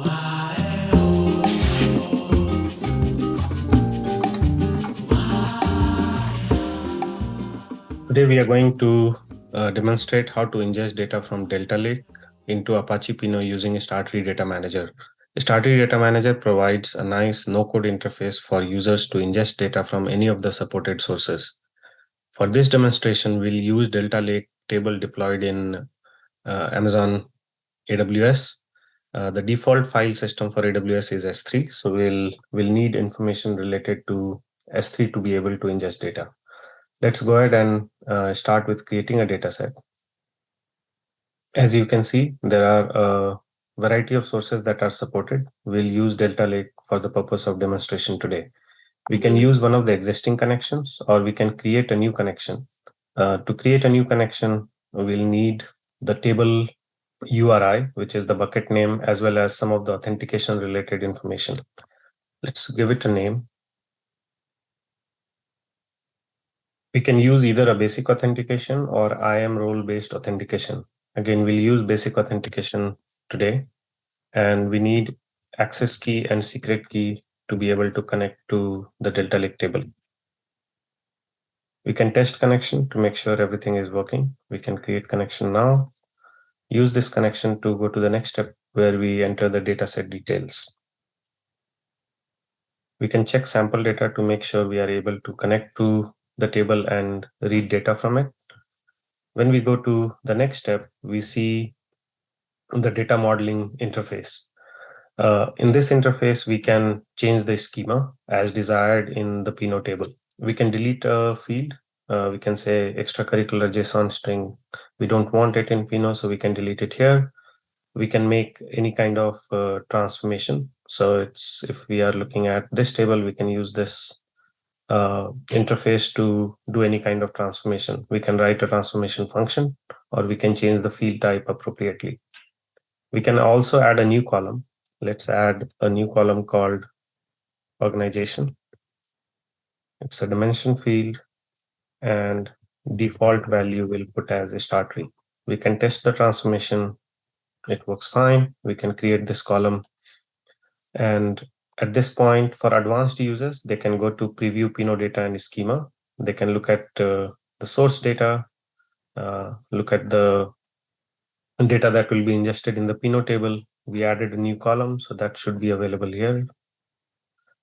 Today we are going to demonstrate how to ingest data from Delta Lake into Apache Pinot using StarTree Data Manager. StarTree Data Manager provides a nice no-code interface for users to ingest data from any of the supported sources. For this demonstration, we'll use Delta Lake table deployed in Amazon AWS. The default file system for AWS is S3, so we'll need information related to S3 to be able to ingest data. Let's go ahead and start with creating a data set. As you can see, there are a variety of sources that are supported. We'll use Delta Lake for the purpose of demonstration today. We can use one of the existing connections, or we can create a new connection. To create a new connection, we'll need the table URI, which is the bucket name, as well as some of the authentication related information. Let's give it a name. We can use either a basic authentication or IAM role-based authentication. Again, we'll use basic authentication today, and we need access key and secret key to be able to connect to the Delta Lake table. We can test connection to make sure everything is working. We can create connection now. Use this connection to go to the next step where we enter the dataset details. We can check sample data to make sure we are able to connect to the table and read data from it. When we go to the next step, we see the data modeling interface. In this interface, we can change the schema as desired in the Pinot table. We can delete a field. We can say extracurricular JSON string. We don't want it in Pinot, so we can delete it here. We can make any kind of transformation. So if we are looking at this table, we can use this interface to do any kind of transformation. We can write a transformation function, or we can change the field type appropriately. We can also add a new column. Let's add a new column called organization. It's a dimension field, and default value we'll put as a StarTree. We can test the transformation. It works fine. We can create this column. And at this point, for advanced users, they can go to preview Pinot data and schema. They can look at the source data, look at the data that will be ingested in the Pinot table. We added a new column, so that should be available here.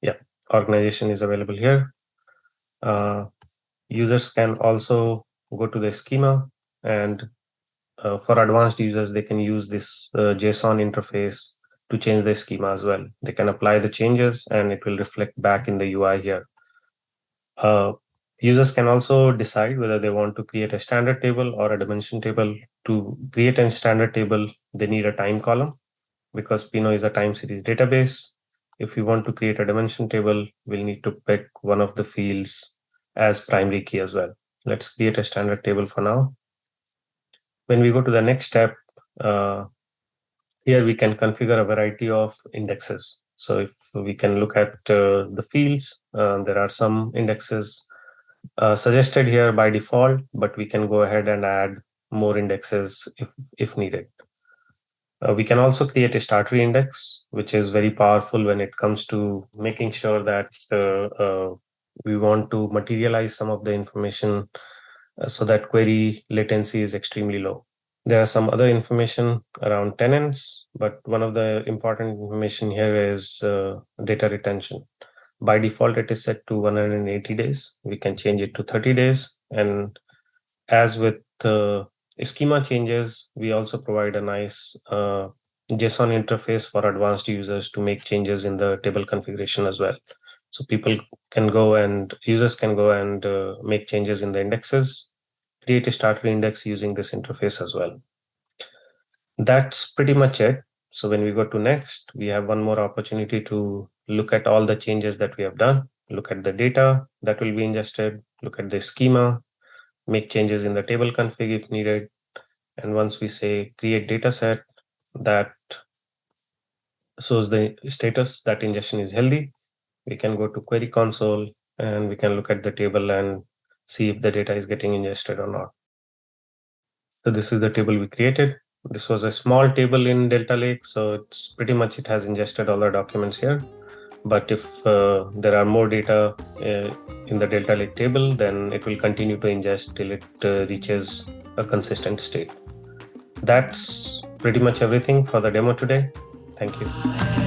Yeah, organization is available here. Users can also go to the schema, and for advanced users, they can use this JSON interface to change the schema as well. They can apply the changes and it will reflect back in the UI here. Users can also decide whether they want to create a standard table or a dimension table. To create a standard table, they need a time column because Pinot is a time series database. If we want to create a dimension table, we'll need to pick one of the fields as primary key as well. Let's create a standard table for now. When we go to the next step, here we can configure a variety of indexes. So if we can look at the fields, there are some indexes suggested here by default, but we can go ahead and add more indexes if needed. We can also create a StarTree index, which is very powerful when it comes to making sure that we want to materialize some of the information so that query latency is extremely low. There are some other information around tenants, but one of the important information here is data retention. By default, it is set to 180 days. We can change it to 30 days. And as with schema changes, we also provide a nice JSON interface for advanced users to make changes in the table configuration as well. So users can go and make changes in the indexes, create a StarTree index using this interface as well. That's pretty much it. So when we go to next, we have one more opportunity to look at all the changes that we have done, look at the data that will be ingested, look at the schema, make changes in the table config if needed. And once we say create data set, that shows the status that ingestion is healthy. We can go to query console and we can look at the table and see if the data is getting ingested or not. So this is the table we created. This was a small table in Delta Lake, so it's pretty much it has ingested all our documents here. But if there are more data in the Delta Lake table, then it will continue to ingest till it reaches a consistent state. That's pretty much everything for the demo today. Thank you.